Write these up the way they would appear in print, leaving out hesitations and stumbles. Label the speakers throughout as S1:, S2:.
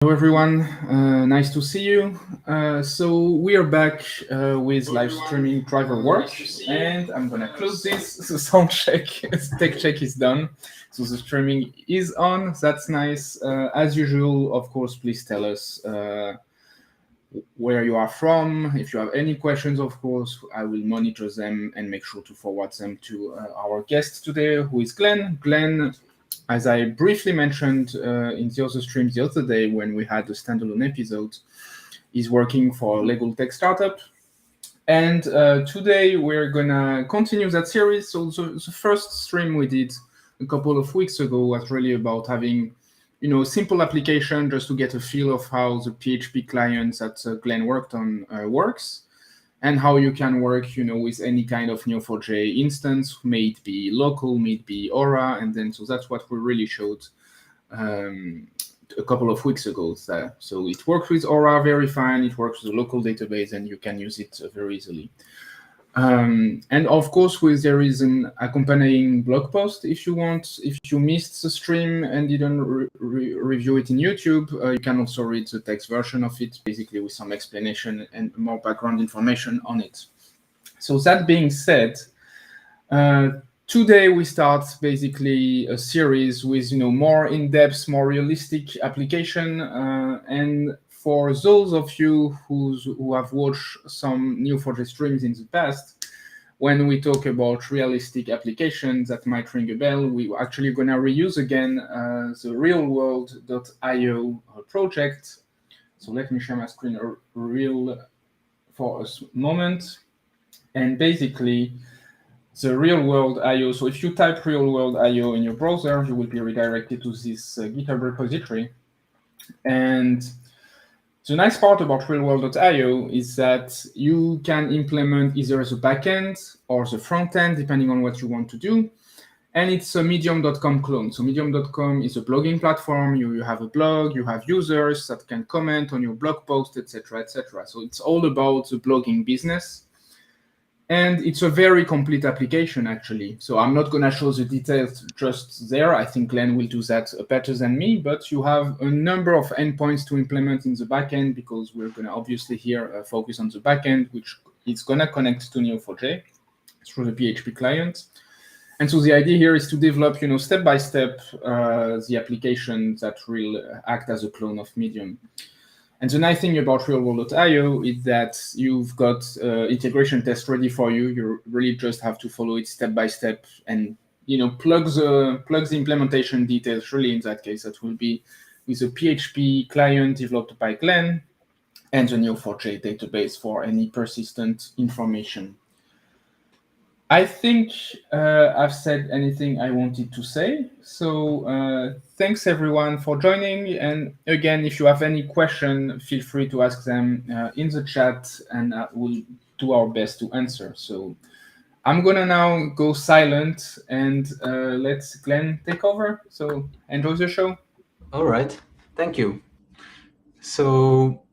S1: Hello everyone, nice to see you. So we are back with live streaming driver work, and I'm gonna close this. So sound check, tech check is done. So the streaming is on. That's nice. As usual, of course, please tell us where you are from. If you have any questions, of course, I will monitor them and make sure to forward them to our guest today, who is Ghlen. Ghlen, as I briefly mentioned in the other stream the other day when we had a standalone episode, is working for a legal tech startup. And today we're gonna continue that series. So the first stream we did a couple of weeks ago was really about having, simple application just to get a feel of how the PHP client that Ghlen worked on works, and how you can work, with any kind of Neo4j instance, may it be local, may it be Aura, and then so that's what we really showed a couple of weeks ago. So it works with Aura very fine, it works with a local database, and you can use it very easily. And of course, there is an accompanying blog post if you want. If you missed the stream and didn't review it in YouTube, you can also read the text version of it, basically with some explanation and more background information on it. So that being said, today we start basically a series with more in-depth, more realistic application, and for those of you who have watched some Neo4j streams in the past, when we talk about realistic applications that might ring a bell, we're actually going to reuse again the Realworldio project. So let me share my screen for a moment. And basically, the Realworldio. So if you type Realworldio in your browser, you will be redirected to this GitHub repository. And the nice part about Realworldio is that you can implement either the backend or the front end, depending on what you want to do. And it's a medium.com clone. So medium.com is a blogging platform. You have a blog, you have users that can comment on your blog post, etc., etc. So it's all about the blogging business. And it's a very complete application, actually. So I'm not going to show the details just there. I think Ghlen will do that better than me. But you have a number of endpoints to implement in the backend, because we're going to obviously here focus on the backend, which is going to connect to Neo4j through the PHP client. And so the idea here is to develop, step by step, the application that will act as a clone of Medium. And the nice thing about Realworldio is that you've got integration tests ready for you. You really just have to follow it step by step and plug the implementation details. Really, in that case, that will be with a PHP client developed by Ghlen and the Neo4j database for any persistent information. I think I've said anything I wanted to say. So thanks everyone for joining. And again, if you have any question, feel free to ask them in the chat, and we'll do our best to answer. So I'm gonna now go silent and let Ghlen take over. So enjoy the show.
S2: All right, thank you. So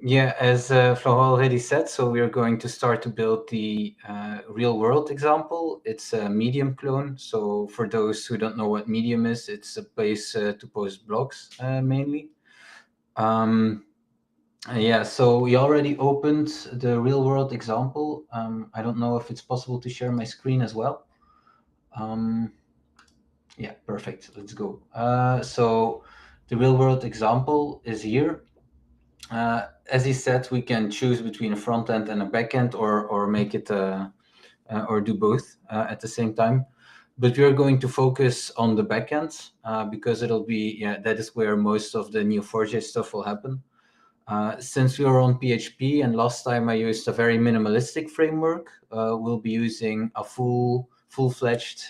S2: yeah, as Florent already said, so we are going to start to build the real world example. It's a Medium clone. So for those who don't know what Medium is, it's a place to post blogs mainly. Yeah, so we already opened the real world example. I don't know if it's possible to share my screen as well. Yeah, perfect. Let's go. So the real world example is here. As he said, we can choose between a front end and a back end, or make it or do both at the same time. But we are going to focus on the back end because it'll be that is where most of the Neo4j stuff will happen. Since we are on PHP, and last time I used a very minimalistic framework, we'll be using a full-fledged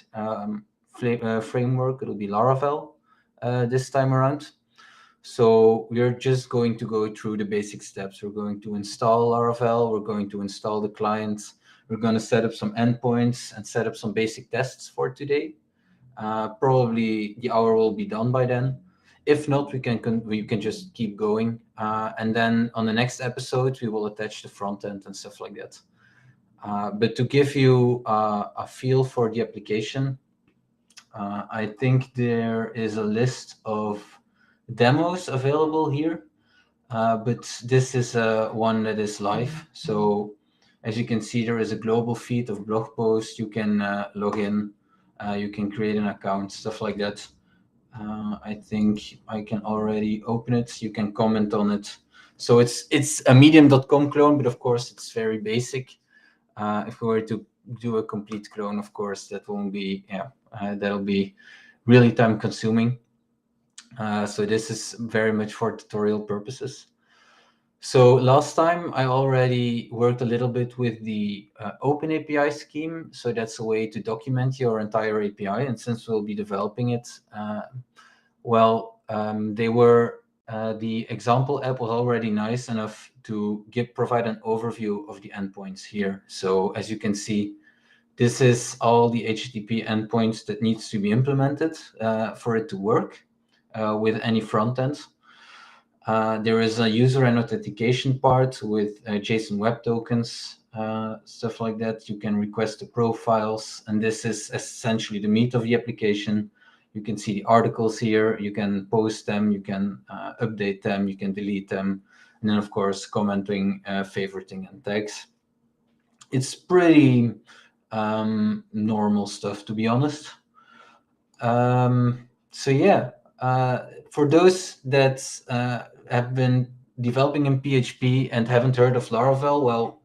S2: framework. It'll be Laravel this time around. So we're just going to go through the basic steps. We're going to install Laravel. We're going to install the clients. We're going to set up some endpoints and set up some basic tests for today. Probably the hour will be done by then. If not, we can just keep going. And then on the next episode, we will attach the front end and stuff like that. But to give you a feel for the application, I think there is a list of demos available here, but this is one that is live. So as you can see, there is a global feed of blog posts. You can log in, you can create an account, stuff like that. I think I can already open it. You can comment on it. So it's a medium.com clone, but of course it's very basic. If we were to do a complete clone, of course, that won't be, that'll be really time consuming. So this is very much for tutorial purposes. So last time I already worked a little bit with the Open API scheme. So that's a way to document your entire API. And since we'll be developing it, the example app was already nice enough to provide an overview of the endpoints here. So as you can see, this is all the HTTP endpoints that needs to be implemented for it to work with any front end. There is a user and authentication part with JSON Web Tokens, stuff like that. You can request the profiles, and this is essentially the meat of the application. You can see the articles here. You can post them. You can update them. You can delete them. And then, of course, commenting, favoriting, and tags. It's pretty normal stuff, to be honest. So yeah, for those that have been developing in PHP and haven't heard of Laravel, well,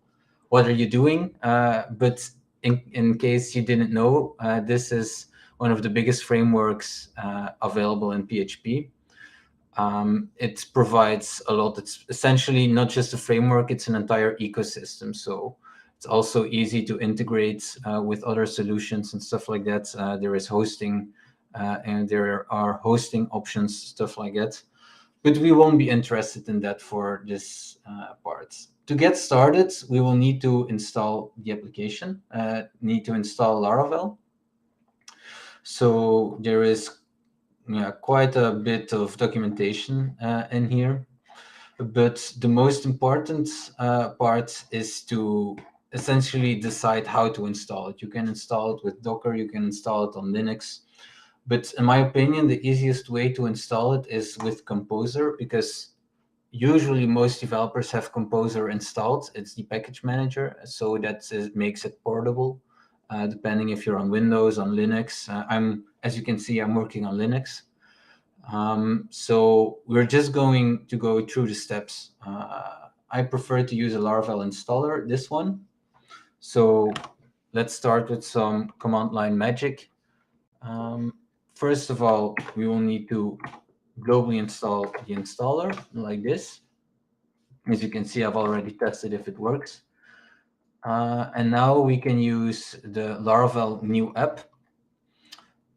S2: what are you doing? But in case you didn't know, this is one of the biggest frameworks available in PHP. It provides a lot. It's essentially not just a framework, it's an entire ecosystem. So it's also easy to integrate with other solutions and stuff like that. There is hosting and there are hosting options, stuff like that. But we won't be interested in that for this part. To get started, we will need to install the application, need to install Laravel. So there is quite a bit of documentation in here. But the most important part is to essentially decide how to install it. You can install it with Docker, you can install it on Linux. But in my opinion, the easiest way to install it is with Composer, because usually most developers have Composer installed. It's the package manager, so that makes it portable, depending if you're on Windows, on Linux. As you can see, I'm working on Linux. So we're just going to go through the steps. I prefer to use a Laravel installer, this one. So let's start with some command line magic. First of all, we will need to globally install the installer like this. As you can see, I've already tested if it works. And now we can use the Laravel new app.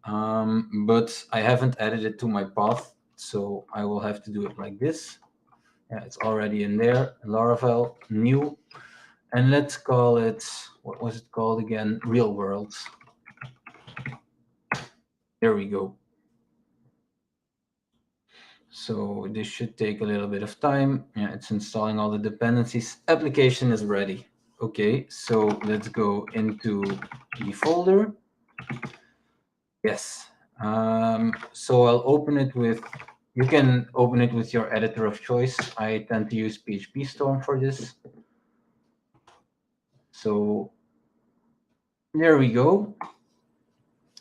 S2: But I haven't added it to my path, so I will have to do it like this. Yeah, it's already in there, Laravel new. And let's call it, what was it called again? Real World. There we go. So this should take a little bit of time. Yeah, it's installing all the dependencies. Application is ready. Okay, so let's go into the folder. Yes. So I'll open it with, you can open it with your editor of choice. I tend to use PHP Storm for this. So there we go.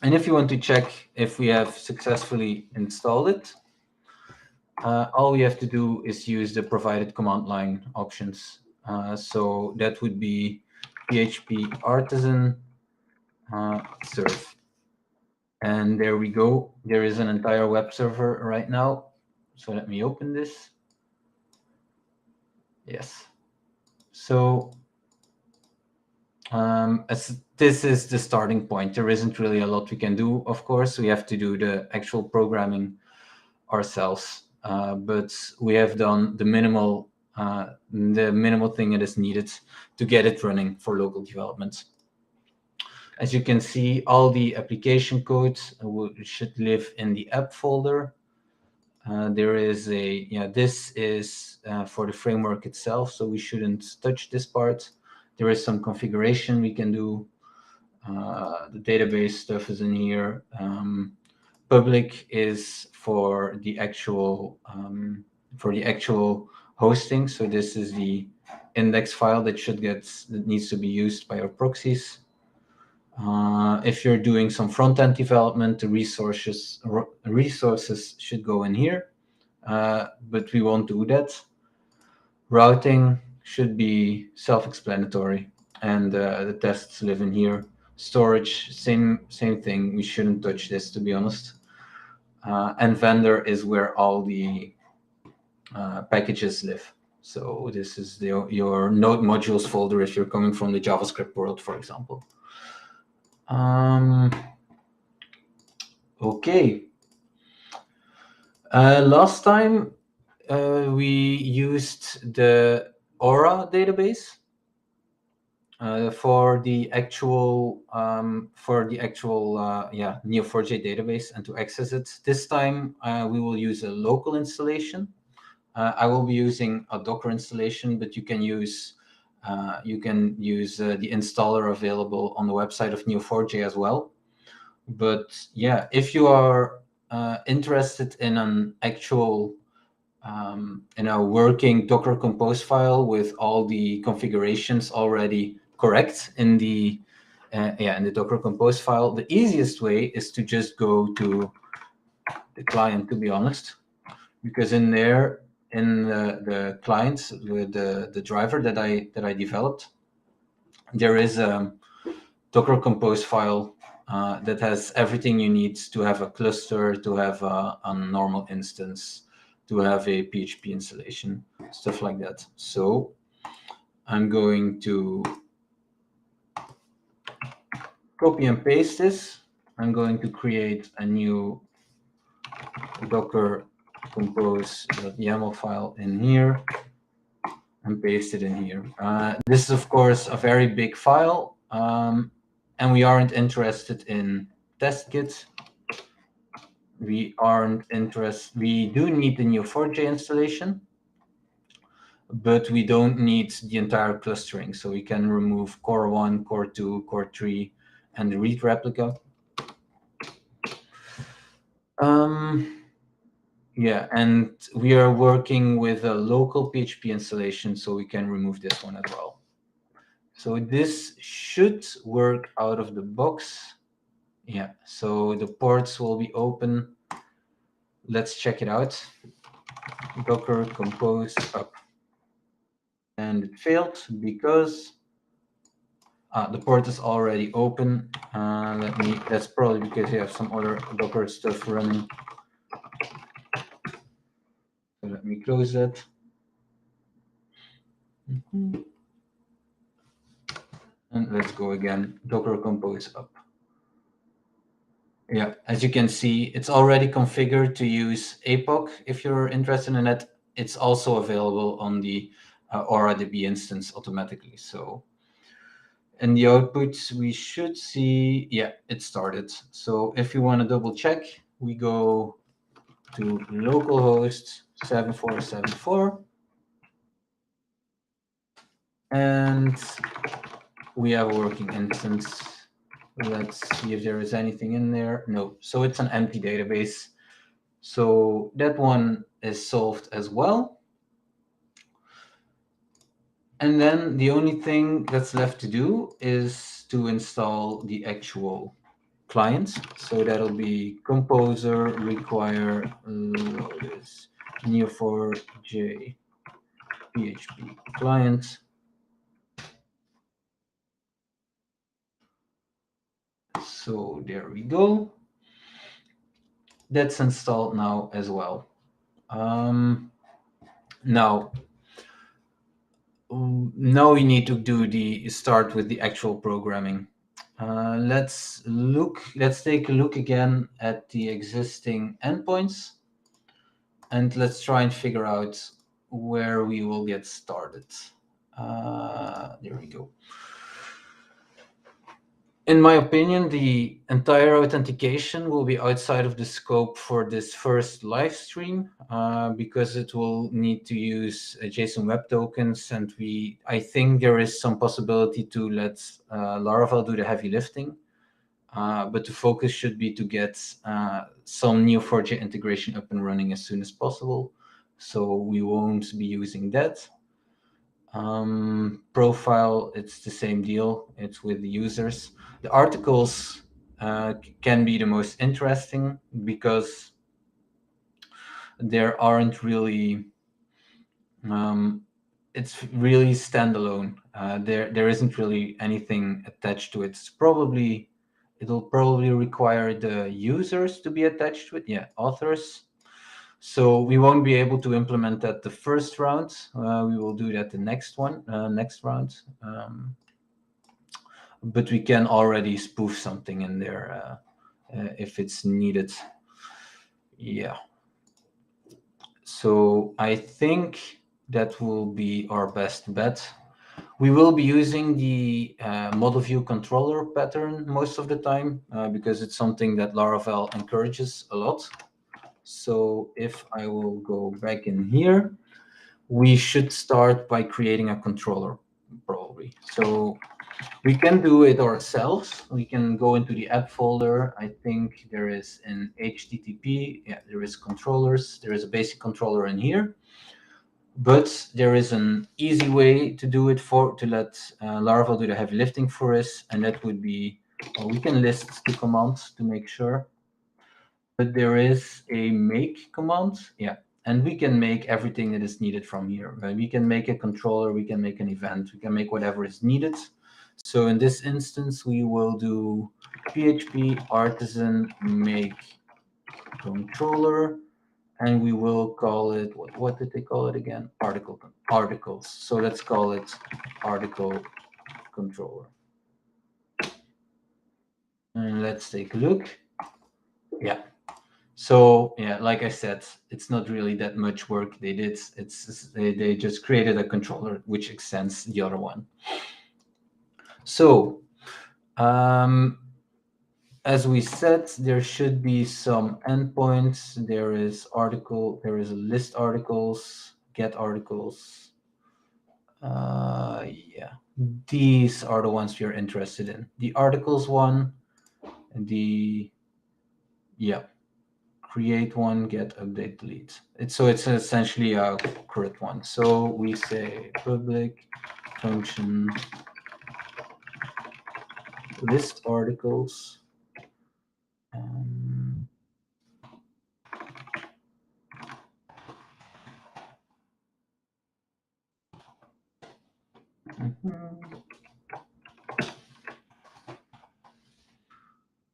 S2: And if you want to check if we have successfully installed it, all we have to do is use the provided command line options. So that would be PHP artisan serve. And there we go. There is an entire web server right now. So let me open this. Yes. So as this is the starting point, there isn't really a lot we can do. Of course, we have to do the actual programming ourselves. But we have done the minimal thing that is needed to get it running for local development. As you can see, all the application code should live in the app folder. There is a, this is for the framework itself, so we shouldn't touch this part. There is some configuration we can do. The database stuff is in here. Public is for the actual hosting. So this is the index file that needs to be used by our proxies. If you're doing some front-end development, the resources should go in here, but we won't do that. Routing should be self-explanatory, and the tests live in here. Storage, same thing. We shouldn't touch this, to be honest. And vendor is where all the packages live. So this is your node modules folder if you're coming from the JavaScript world, for example. Okay. Last time we used the Aura database for the actual Neo4j database, and to access it. This time we will use a local installation. I will be using a Docker installation, but you can use the installer available on the website of Neo4j as well. But yeah, if you are interested in an actual in a working Docker Compose file with all the configurations already correct in the Docker Compose file, the easiest way is to just go to the client, to be honest, because in there, in the client with the driver that I developed, there is a Docker Compose file that has everything you need to have a cluster, to have a normal instance, to have a PHP installation, stuff like that. So I'm going to copy and paste this. I'm going to create a new Docker Compose.yaml file in here and paste it in here. This is, of course, a very big file, and we aren't interested in test kits. We do need the Neo4j installation, but we don't need the entire clustering. So we can remove core 1, core 2, core 3, and the read replica. Yeah, and we are working with a local PHP installation, so we can remove this one as well. So this should work out of the box. Yeah, so the ports will be open. Let's check it out. Docker compose up. And it failed because the port is already open. That's probably because you have some other Docker stuff running. So let me close that. And let's go again. Docker compose up. Yeah, as you can see, it's already configured to use APOC. If you're interested in it, it's also available on the AuraDB instance automatically. So in the outputs, we should see, yeah, it started. So if you want to double check, we go to localhost 7474. And we have a working instance. Let's see if there is anything in there. No, so it's an empty database. So that one is solved as well. And then the only thing that's left to do is to install the actual client. So that'll be composer require loaders Neo4j PHP client. So there we go. That's installed now as well. Now we need to start with the actual programming. Let's take a look again at the existing endpoints, and let's try and figure out where we will get started. There we go. In my opinion, the entire authentication will be outside of the scope for this first live stream because it will need to use JSON Web Tokens, and I think there is some possibility to let Laravel do the heavy lifting. but the focus should be to get some Neo4j integration up and running as soon as possible. So we won't be using that. Profile, it's the same deal. It's with the users. The articles can be the most interesting because there aren't really, it's really standalone. There isn't really anything attached to it. It'll probably require the users to be attached to it. Yeah, authors. So we won't be able to implement that the first round. We will do that the next round. But we can already spoof something in there if it's needed. Yeah. So I think that will be our best bet. We will be using the model view controller pattern most of the time because it's something that Laravel encourages a lot. So if I will go back in here, we should start by creating a controller, probably. So we can do it ourselves. We can go into the app folder. I think there is an HTTP. Yeah, there is controllers. There is a basic controller in here. But there is an easy way to do it to let Laravel do the heavy lifting for us. And that would be, well, we can list the commands to make sure. But there is a make command. Yeah. And we can make everything that is needed from here. Right? We can make a controller. We can make an event. We can make whatever is needed. So in this instance, we will do PHP artisan make controller, and we will call it, what did they call it again? Articles. So let's call it article controller. And let's take a look. Yeah. So yeah, like I said, it's not really that much work they did. They just created a controller which extends the other one. So as we said, there should be some endpoints. There is a list articles, get articles. Yeah, these are the ones we are interested in. The articles one, create one, get, update, delete. It's essentially a CRUD one. So we say public function list articles. I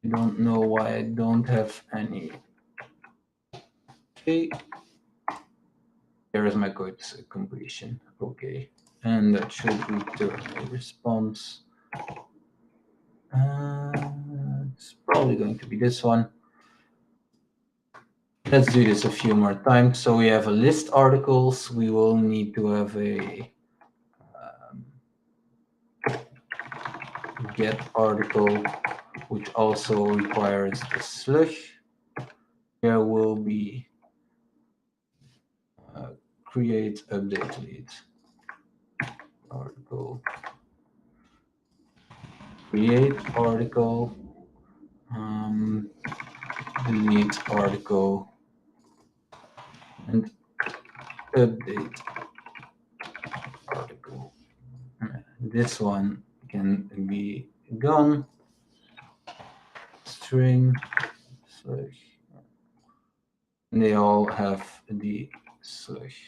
S2: don't know why I don't have any. Okay. There is my code completion. Okay. And that should return a response. It's probably going to be this one. Let's do this a few more times. So we have a list articles. We will need to have a get article, which also requires the slush. There will be create, update, delete article. Create article, delete article, and update article. This one can be gone. String slash. They all have the slash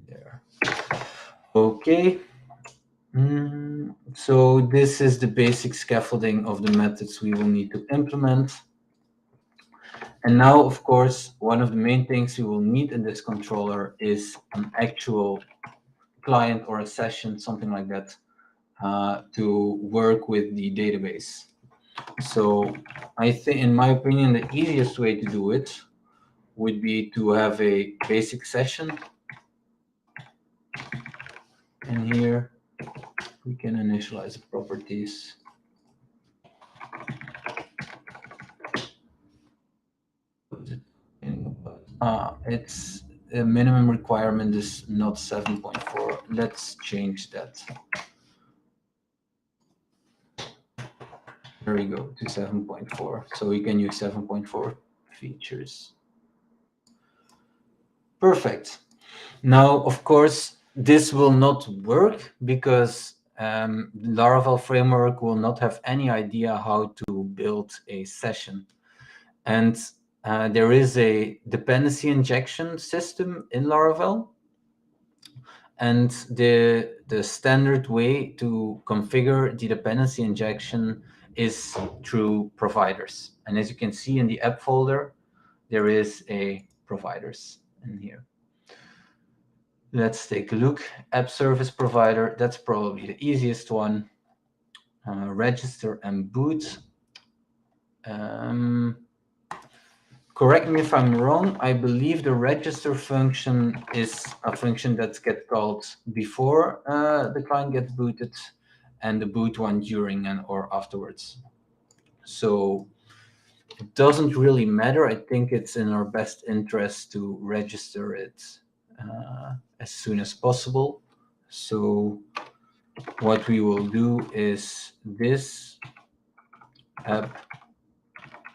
S2: there. Okay. So this is the basic scaffolding of the methods we will need to implement. And now, of course, one of the main things we will need in this controller is an actual client or a session, something like that, to work with the database. So I think, in my opinion, the easiest way to do it would be to have a basic session. And here we can initialize the properties. It's a minimum requirement is not 7.4. Let's change that. There we go, to 7.4. So we can use 7.4 features. Perfect. Now, of course, this will not work because the Laravel framework will not have any idea how to build a session. And there is a dependency injection system in Laravel. And the standard way to configure the dependency injection is through providers. And as you can see in the app folder, there is a providers in here. Let's take a look. App service provider, that's probably the easiest one. Register and boot. Correct me if I'm wrong. I believe the register function is a function that gets called before the client gets booted, and the boot one during and or afterwards. So it doesn't really matter. I think it's in our best interest to register it as soon as possible. So what we will do is this app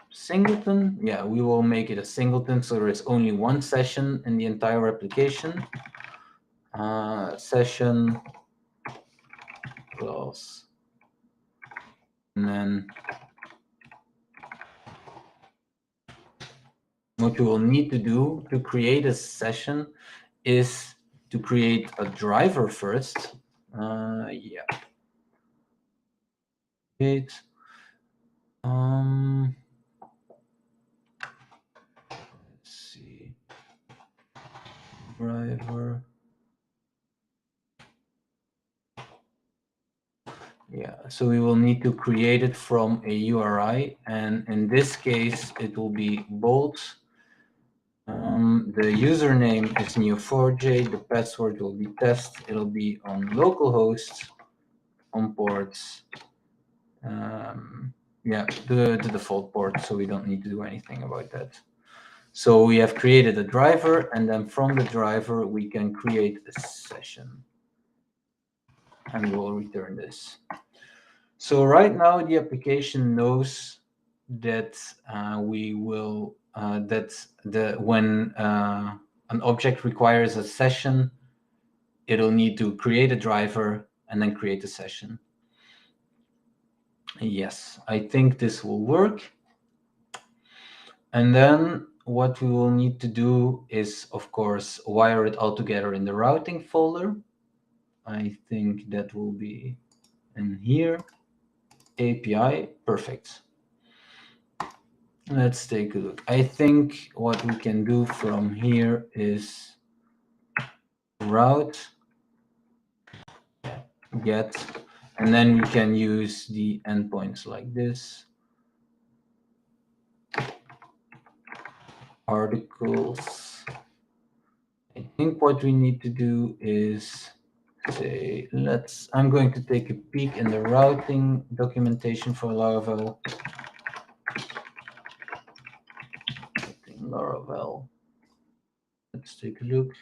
S2: singleton. Yeah, we will make it a singleton, so there is only one session in the entire application. Session class. And then what you will need to do to create a session is to create a driver first. Yeah. Create. Let's see. Driver. Yeah, so we will need to create it from a URI, and in this case, it will be bold. The username is Neo4j, the password will be test, it'll be on localhost, on ports, yeah, the default port, so we don't need to do anything about that. So we have created a driver, and then from the driver, we can create a session, and we'll return this. So right now, the application knows that we will when an object requires a session, it'll need to create a driver and then create a session. Yes, I think this will work. And then what we will need to do is, of course, wire it all together in the routing folder. I think that will be in here. API, perfect. Let's take a look. I think what we can do from here is route get, and then we can use the endpoints like this. Articles. I think what we need to do is say, I'm going to take a peek in the routing documentation for Laravel. Laravel. Let's take a look.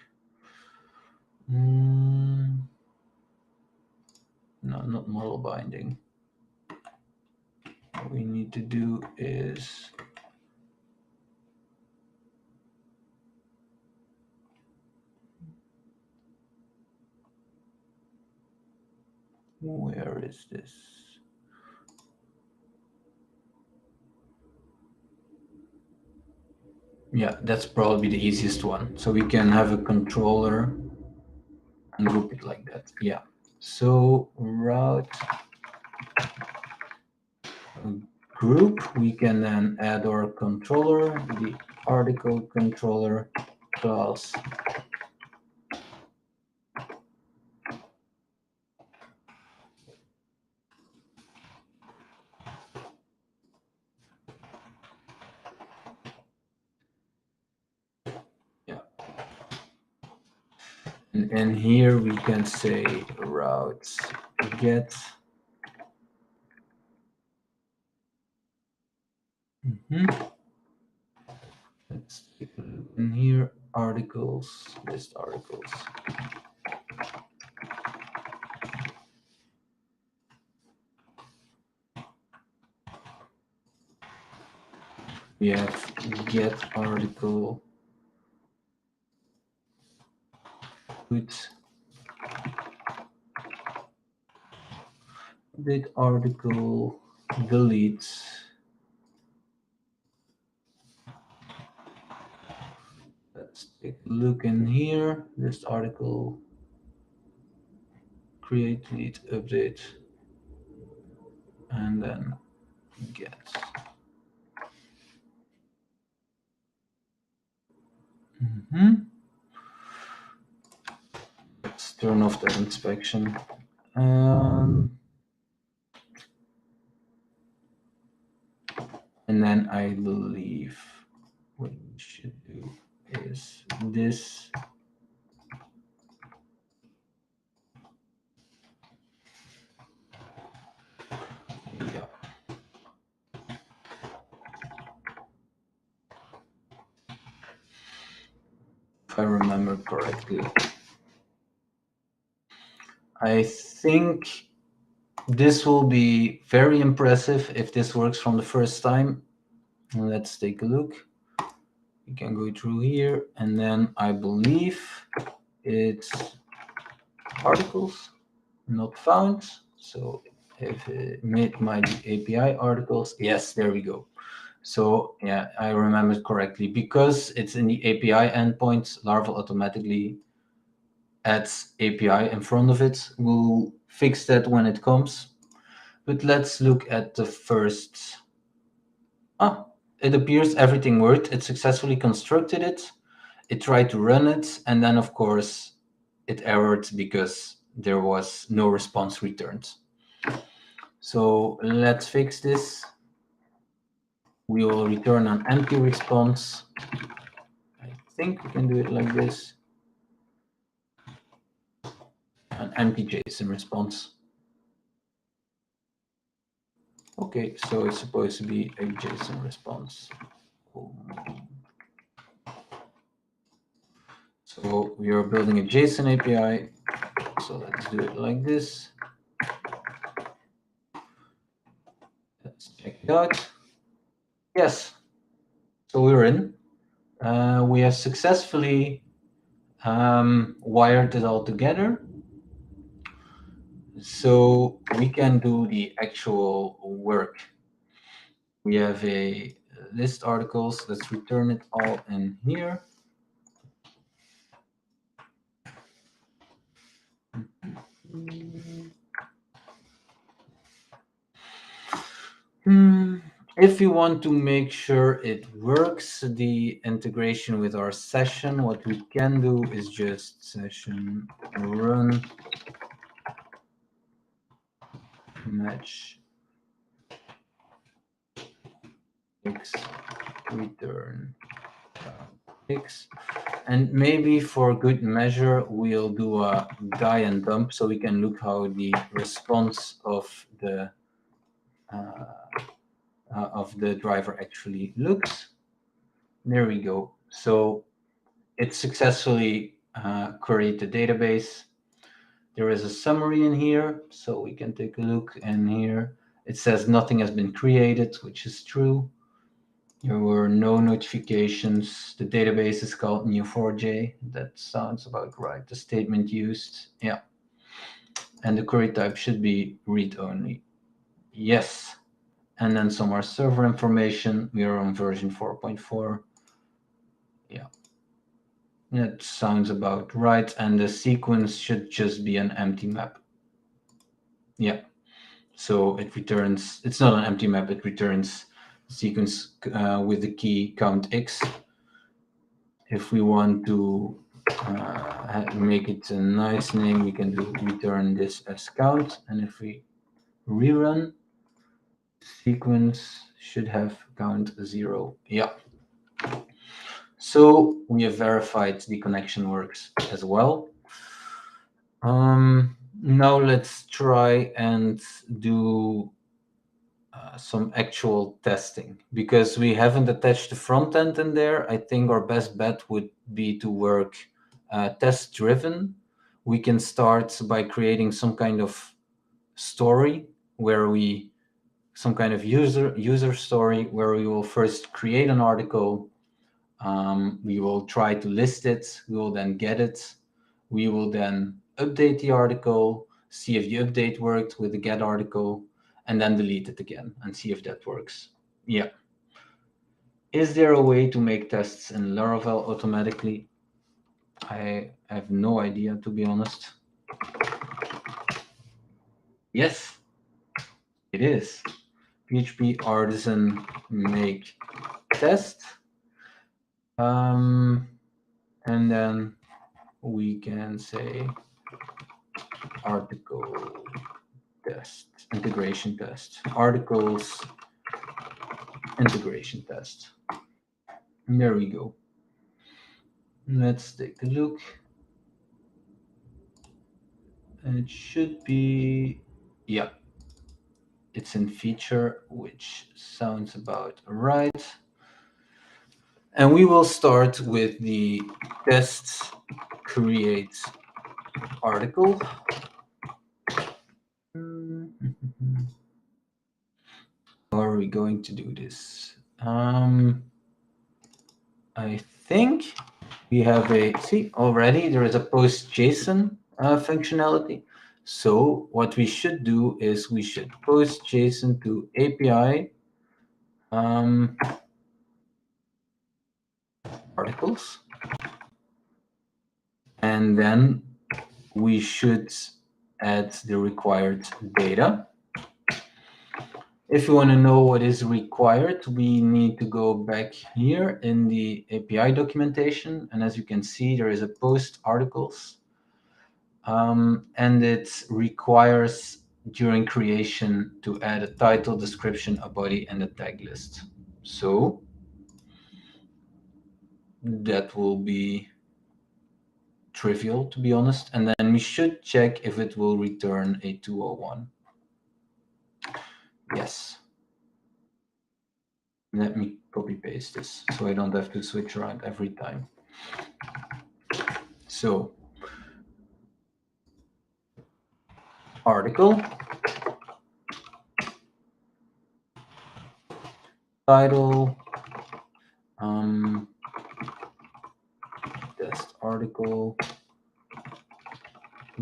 S2: No, not model binding. What we need to do is where is this? Yeah, that's probably the easiest one. So we can have a controller and group it like that. Yeah. So route group, we can then add our controller, the article controller class. Yeah. And here we can say routes get. Let's take a look in here, articles, list articles. we have get article put update article delete. Let's take a look in here. This article create delete update and then get. Let's turn off that inspection. And then I believe what we should do is this. Yeah. If I remember correctly. I think this will be very impressive if this works from the first time. Let's take a look. You can go through here, and then I believe it's articles not found. So if it might be API articles, yes, there we go. So yeah, I remember correctly. Because it's in the API endpoint, Laravel automatically adds API in front of it. We'll fix that when it comes. But let's look at the first. It appears everything worked. It successfully constructed it. It tried to run it. And then, of course, it errored because there was no response returned. So let's fix this. We will return an empty response. I think we can do it like this. An empty JSON response. Okay, so it's supposed to be a JSON response. So we are building a JSON API. So let's do it like this. Let's check it out. Yes, so we're in. We have successfully wired it all together. So we can do the actual work. We have a list articles. Let's return it all in here. If you want to make sure it works, the integration with our session, what we can do is just session run match x return x. And maybe for good measure, we'll do a die and dump so we can look how the response of the driver actually looks. There we go. So it successfully created the database. There is a summary in here, so we can take a look. And here it says nothing has been created, which is true. There were no notifications. The database is called Neo4j. That sounds about right. The statement used, yeah. And the query type should be read-only. Yes. And then some more server information. We are on version 4.4. Yeah. That sounds about right. And the sequence should just be an empty map. Yeah. So it returns, it's not an empty map, it returns sequence with the key count x. If we want to make it a nice name, we can do return this as count. And if we rerun, sequence should have count 0. Yeah. So we have verified the connection works as well. Now let's try and do some actual testing, because we haven't attached the front end in there. I think our best bet would be to work test driven. We can start by creating some kind of story where we some kind of user story where we will first create an article. We will try to list it. We will then get it. We will then update the article, see if the update worked with the get article, and then delete it again and see if that works. Yeah. Is there a way to make tests in Laravel automatically? I have no idea, to be honest. Yes, it is. PHP artisan make test. And then we can say article test, integration test, articles integration test. And there we go. Let's take a look. It should be, yeah, it's in feature, which sounds about right. And we will start with the test create article. How are we going to do this? I think we have already there is a post JSON functionality. So what we should do is we should post JSON to API articles. And then we should add the required data. If you want to know what is required, we need to go back here in the API documentation. And as you can see, there is a post articles. And it requires during creation to add a title, description, a body, and a tag list. So that will be trivial, to be honest. And then we should check if it will return a 201. Yes. Let me copy paste this so I don't have to switch around every time. So article, title, test article,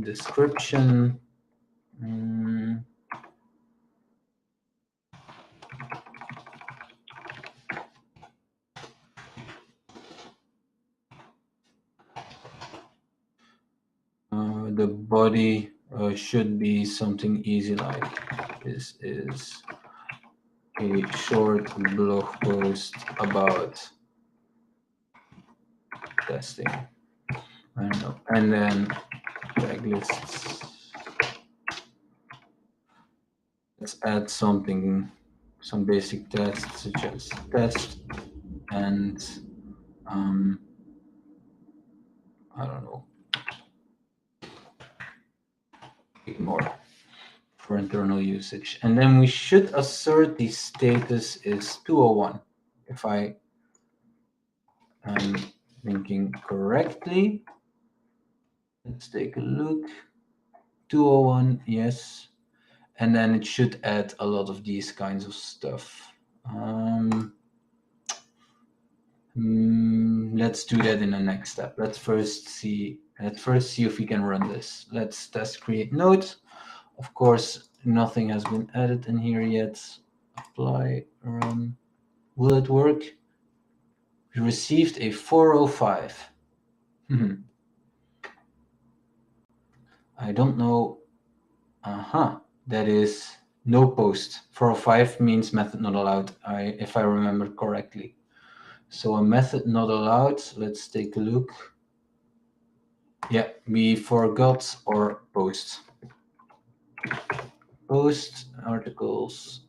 S2: description, the body should be something easy like this is a short blog post about testing. I don't know. And then tag lists. Let's add something, some basic tests such as test and I don't know, ignore for internal usage. And then we should assert the status is 201. If I am thinking correctly, let's take a look. 201, yes. And then it should add a lot of these kinds of stuff. Let's do that in the next step. Let's first see if we can run this. Let's test create node. Of course, nothing has been added in here yet. Apply, run. Will it work? We received a 405. I don't know. That is no post. 405 means method not allowed, if I remember correctly. So a method not allowed, let's take a look. Yeah, we forgot our post. Post articles,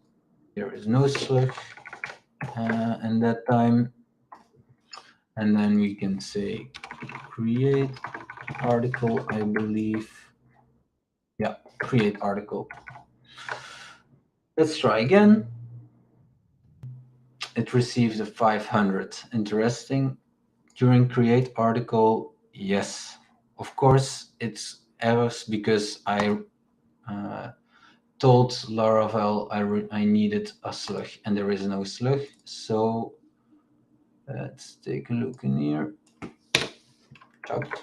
S2: there is no slug and that time. And then we can say create article, I believe. Yeah, create article. Let's try again. It receives a 500. Interesting. During create article, yes. Of course, it's errors because I told Laravel I needed a slug, and there is no slug. So let's take a look in here. Chuck.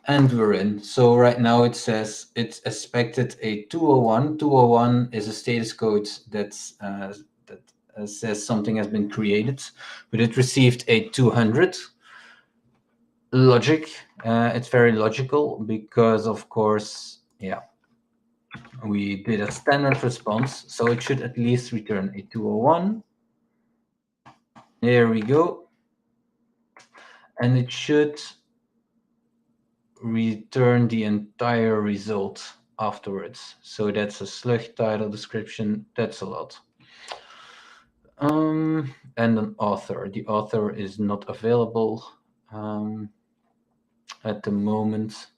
S2: And we're in. So right now it says it's expected a 201. 201 is a status code that says something has been created, but it received a 200. Logic. It's very logical because, of course, yeah, we did a standard response, so it should at least return a 201. There we go. And it should return the entire result afterwards. So that's a slug title description. That's a lot. And an author. The author is not available at the moment.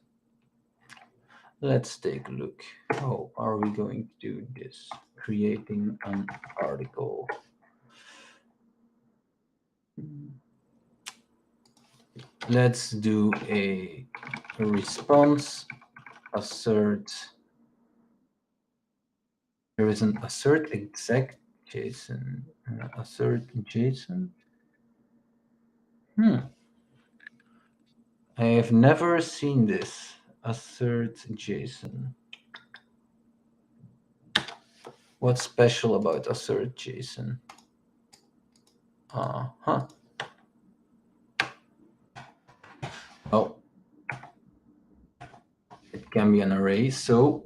S2: Let's take a look. How are we going to do this? Creating an article. Let's do a response assert. There is an assert exec JSON. Assert JSON. I have never seen this. Assert JSON. What's special about assert JSON? Well, it can be an array, so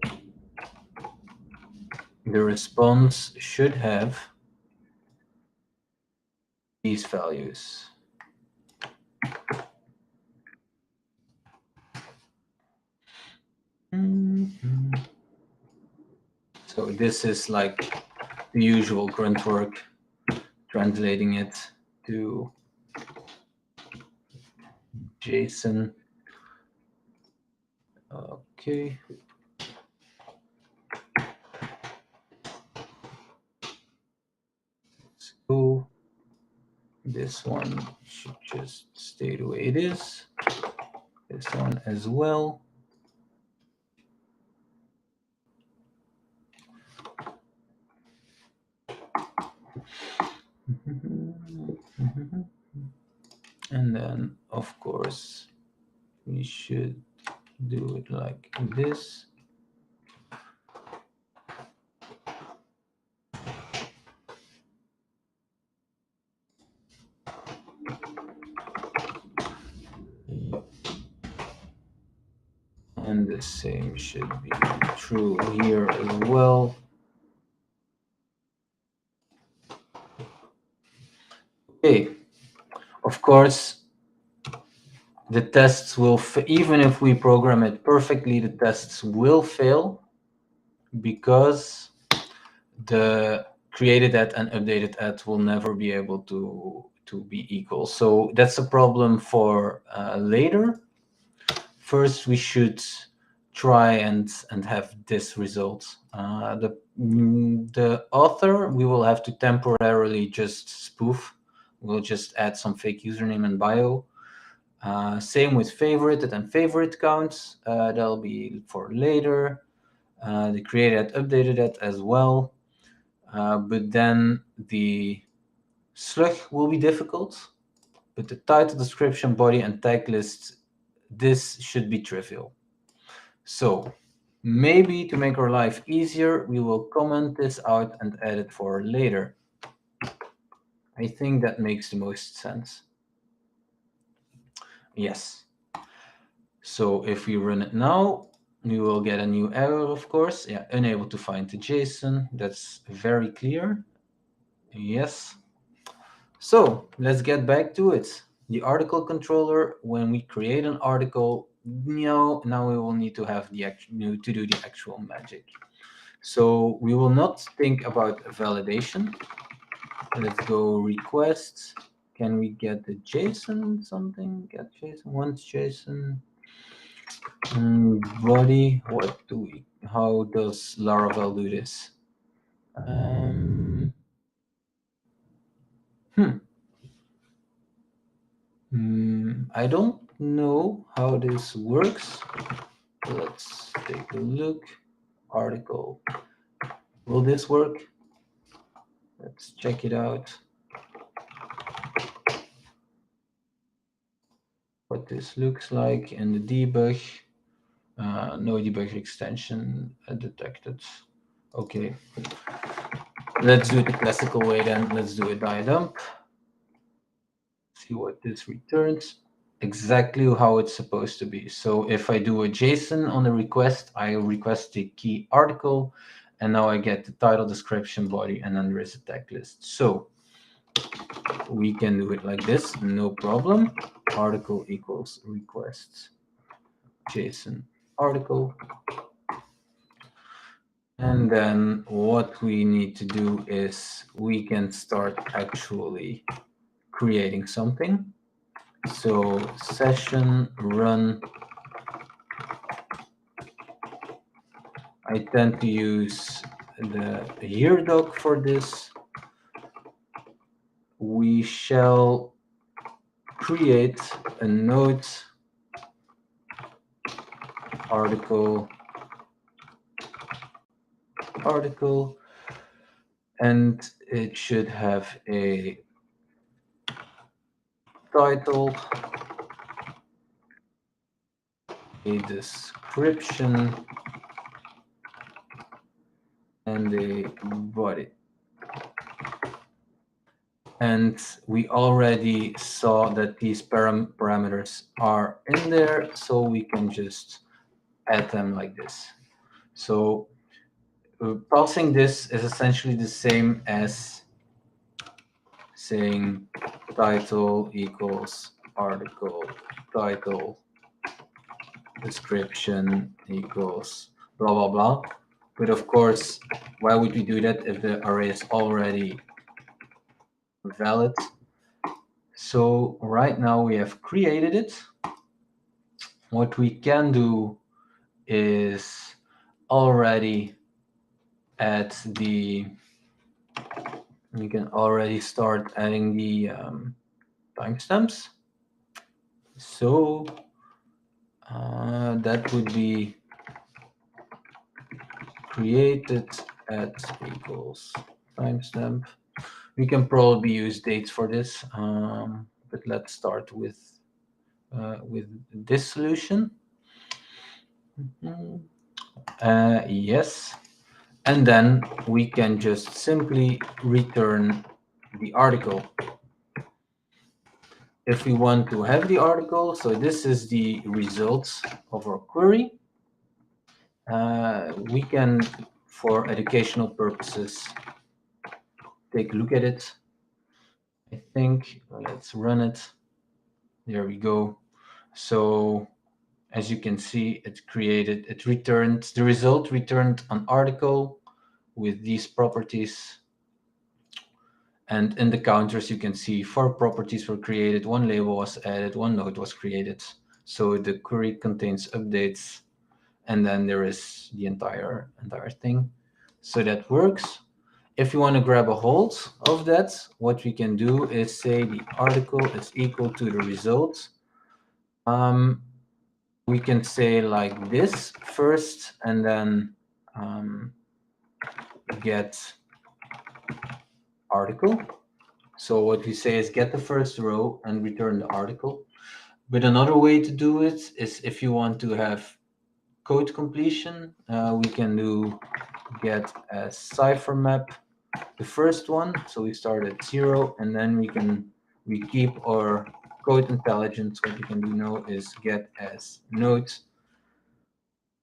S2: the response should have these values. So this is like the usual grunt work, translating it to JSON. Okay. Let's go. This one should just stay the way it is. This one as well. And then, of course, we should do it like this. And the same should be true here as well. Okay, of course, the tests will, even if we program it perfectly, the tests will fail because the created at and updated at will never be able to be equal. So that's a problem for later. First, we should try and have this result. The author, we will have to temporarily just spoof. We'll just add some fake username and bio. Same with favorited and favorite counts. That'll be for later. The created updated at as well. But then the slug will be difficult. But the title, description, body, and tag list, this should be trivial. So maybe to make our life easier, we will comment this out and add it for later. I think that makes the most sense. Yes. So if we run it now, we will get a new error, of course. Yeah, unable to find the JSON. That's very clear. Yes. So let's get back to it. The article controller, when we create an article, now we will need to have the to do the actual magic. So we will not think about validation. Let's go request. Can we get the JSON something? Get JSON, once JSON. Body, what do we, how does Laravel do this? I don't know how this works. Let's take a look. Article. Will this work? Let's check it out. What this looks like in the debug. No debug extension detected. Okay. Let's do it the classical way then. Let's do a die dump. See what this returns. Exactly how it's supposed to be. So if I do a JSON on the request, I request the key article, and now I get the title, description, body, and then there is a tag list. So we can do it like this, no problem. Article equals request JSON article. And then what we need to do is we can start actually creating something. So session run. I tend to use the here doc for this. We shall create a node article, and it should have a title, a description, and a body. And we already saw that these parameters are in there, so we can just add them like this. So passing this is essentially the same as saying title equals article, title, description equals blah, blah, blah. But of course, why would we do that if the array is already valid? So right now we have created it. What we can do is already add the, we can already start adding the timestamps. So that would be created at equals timestamp. We can probably use dates for this, but let's start with this solution. Yes, and then we can just simply return the article. If we want to have the article, so this is the results of our query. We can, for educational purposes, take a look at it. I think, let's run it. There we go. So as you can see, it returned, the result returned an article with these properties. And in the counters, you can see 4 properties were created, 1 label was added, 1 node was created. So the query contains updates, and then there is the entire thing. So that works. If you want to grab a hold of that, what we can do is say the article is equal to the result. We can say like this first, and then get article. So what we say is get the first row and return the article. But another way to do it is if you want to have code completion, we can do get a cipher map, the first one. So we start at 0, and then we keep our code intelligence. What we can do now is get as node.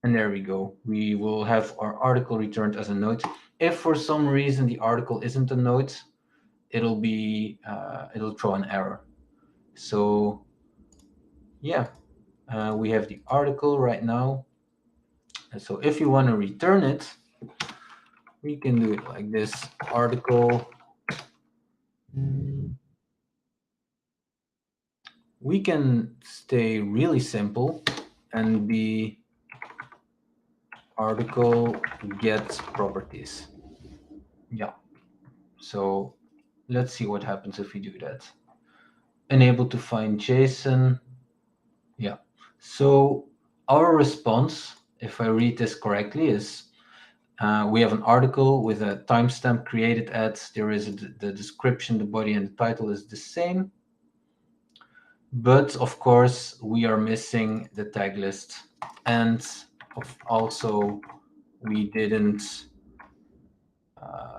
S2: And there we go. We will have our article returned as a node. If for some reason the article isn't a node, it'll throw an error. So yeah, we have the article right now. And so if you want to return it, we can do it like this, article. We can stay really simple and be article get properties. Yeah. So let's see what happens if we do that. Enable to find JSON. Yeah. So our response, if I read this correctly, is we have an article with a timestamp created at, there is the description, the body, and the title is the same. But of course, we are missing the tag list. And also, we didn't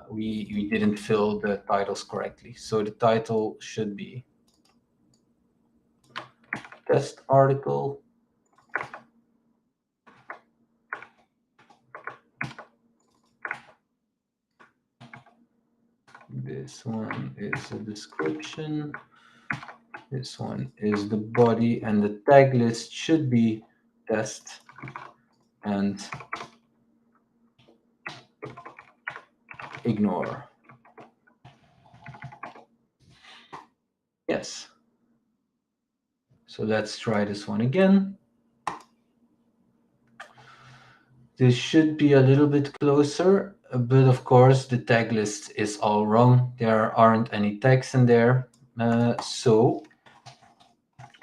S2: we didn't fill the titles correctly. So the title should be test article. This one is the description. This one is the body, and the tag list should be test and ignore. Yes. So let's try this one again. This should be a little bit closer, but of course the tag list is all wrong. There aren't any tags in there. So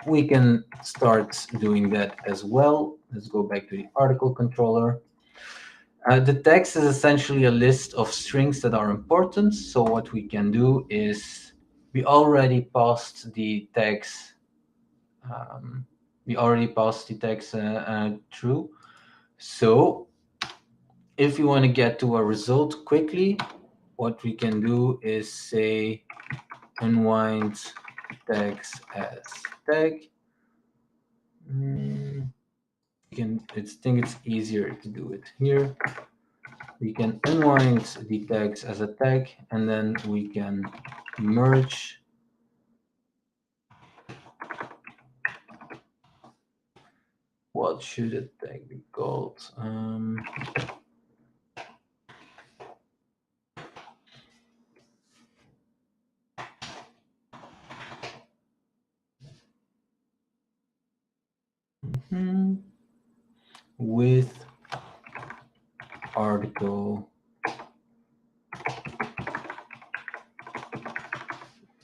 S2: we can start doing that as well. Let's go back to the article controller. The text is essentially a list of strings that are important. So what we can do is we already passed the tags. Through. So if you want to get to a result quickly, what we can do is say unwind tags as tag. I think it's easier to do it here. We can unwind the tags as a tag, and then we can merge what should a tag be called? With article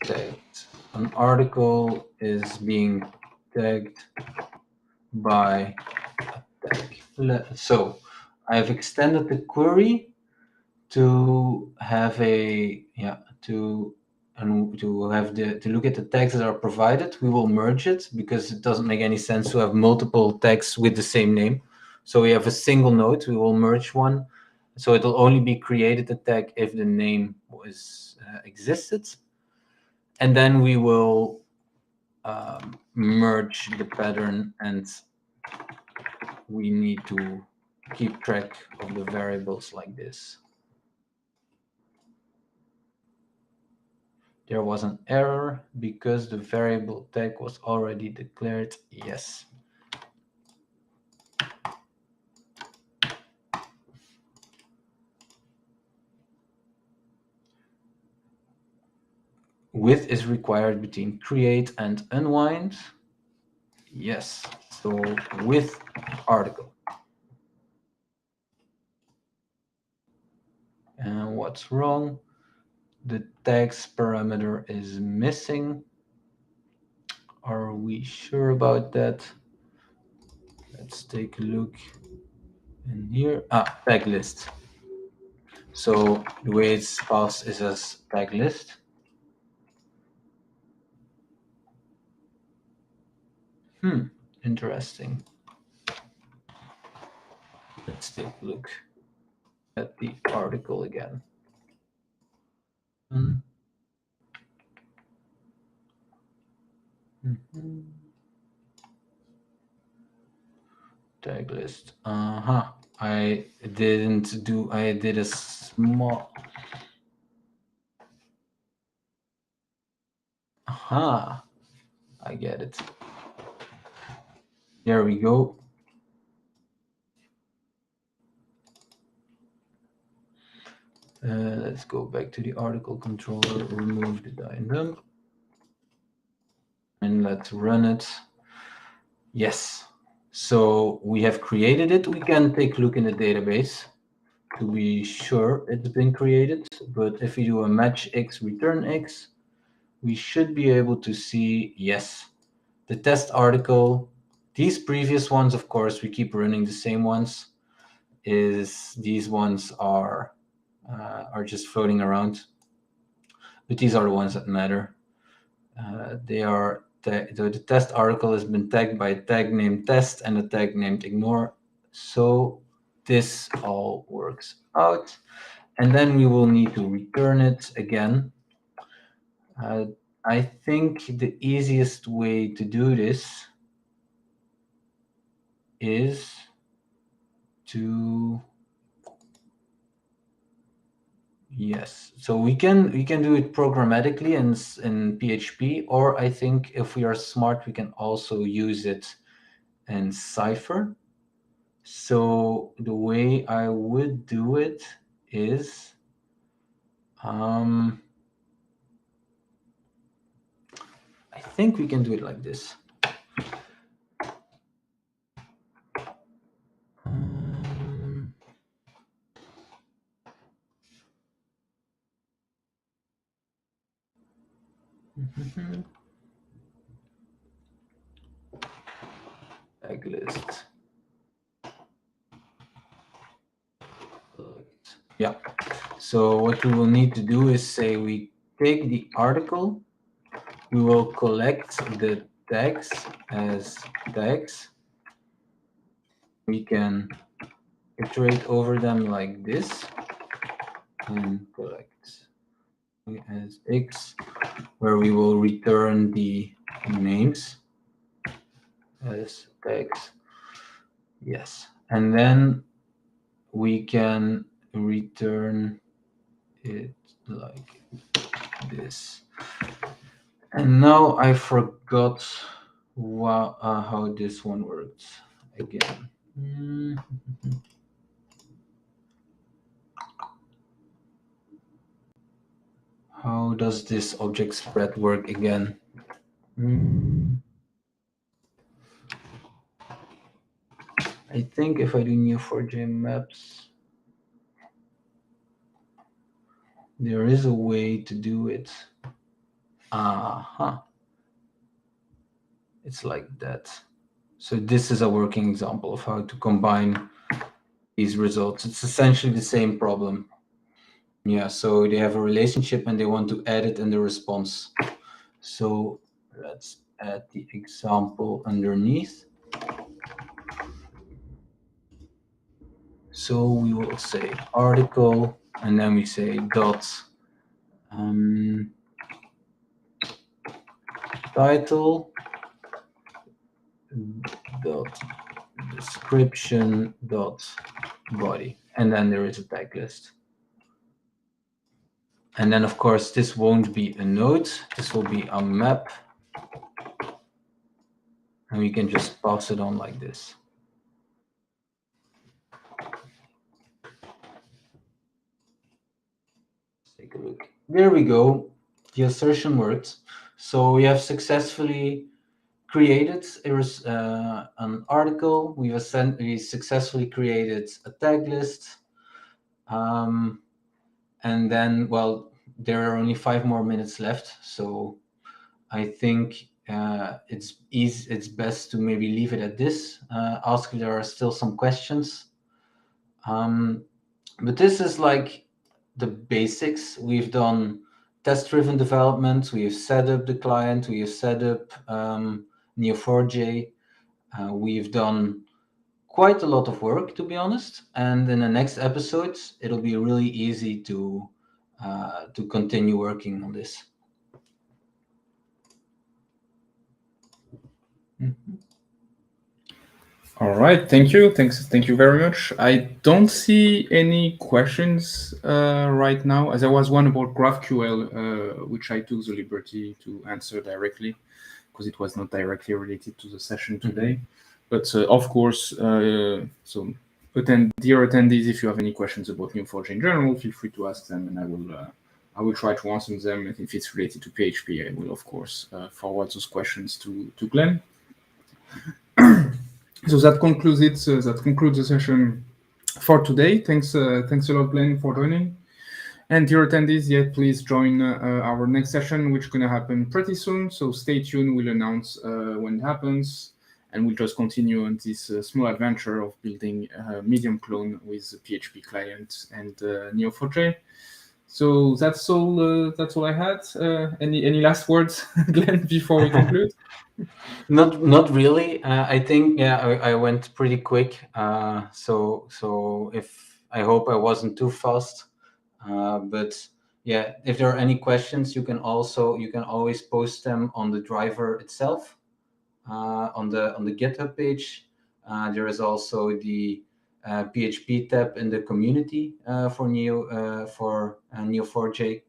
S2: tagged. An article is being tagged by a tag. So I've extended the query to have a to look at the tags that are provided. We will merge it because it doesn't make any sense to have multiple tags with the same name. So we have a single node. We will merge one. So it will only be created a tag if the name was existed. And then we will merge the pattern, and we need to keep track of the variables like this. There was an error because the variable tag was already declared. Yes. With is required between create and unwind. Yes. So with article. And what's wrong? The tags parameter is missing. Are we sure about that? Let's take a look in here. Tag list. So the way it's passed is as tag list. Interesting. Let's take a look at the article again. Tag list. I did a small. I get it. There we go. Let's go back to the article controller, remove the die and dump, and let's run it. Yes. So we have created it. We can take a look in the database to be sure it's been created. But if we do a match X, return X, we should be able to see, yes, the test article, These previous ones, of course, we keep running the same ones. These ones are just floating around, but these are the ones that matter. They are the test article has been tagged by a tag named test and a tag named ignore. So this all works out. And then we will need to return it again. I think the easiest way to do this is to, yes. So we can do it programmatically in PHP, or I think if we are smart, we can also use it in Cypher. So the way I would do it is, I think we can do it like this. Tag list. Yeah. So what we will need to do is say we take the article, we will collect the tags as tags. We can iterate over them like this and collect as x, where we will return the names as tags. Yes. And then we can return it like this. And now I forgot how this one works again. How does this object spread work again? I think if I do Neo4j maps, there is a way to do it. It's like that. So this is a working example of how to combine these results. It's essentially the same problem. Yeah, so they have a relationship and they want to add it in the response. So let's add the example underneath. So we will say article, and then we say dot title dot description dot body, and then there is a tag list. And then, of course, this won't be a node. This will be a map. And we can just pass it on like this. Let's take a look. There we go. The assertion worked. So we have successfully created an article. We successfully created a tag list. And then, well, there are only 5 more minutes left. So I think it's best to maybe leave it at this. Ask if there are still some questions. But this is like the basics. We've done test-driven development. We have set up the client. We have set up Neo4j. We've done quite a lot of work, to be honest. And in the next episodes, it'll be really easy to continue working on this.
S1: All right, thank you. Thank you very much. I don't see any questions right now. There was one about GraphQL, which I took the liberty to answer directly because it was not directly related to the session today. But of course, dear attendees, if you have any questions about Neo4j in general, feel free to ask them, and I will try to answer them. If it's related to PHP, I will of course forward those questions to Ghlen. So that concludes it. That concludes the session for today. Thanks a lot, Ghlen, for joining. And dear attendees, please join our next session, which is going to happen pretty soon. So stay tuned. We'll announce when it happens. and we'll just continue on this small adventure of building a Medium clone with a PHP client and Neo4j. So that's all. That's all I had. Any last words, Glenn, before we conclude?
S2: Not really. I think I went pretty quick. So if I hope I wasn't too fast. But yeah, if there are any questions, you can always post them on the driver itself, on the GitHub page. There is also the PHP tab in the community for Neo4j.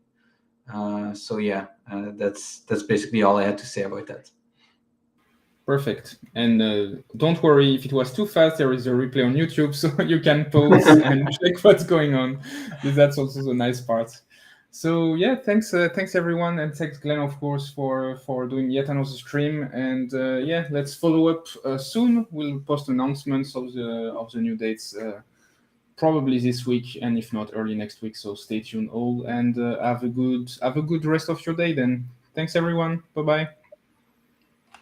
S2: So yeah, that's basically all I had to say about that.
S1: Perfect. And don't worry, if it was too fast, there is a replay on YouTube, so you can pause and check what's going on. That's also the nice part. So yeah, thanks everyone, and thanks Glenn, of course, for doing yet another stream. And yeah, let's follow up soon. We'll post announcements of the new dates probably this week, and if not, early next week. So stay tuned all, and have a good rest of your day. Then thanks everyone. Bye bye.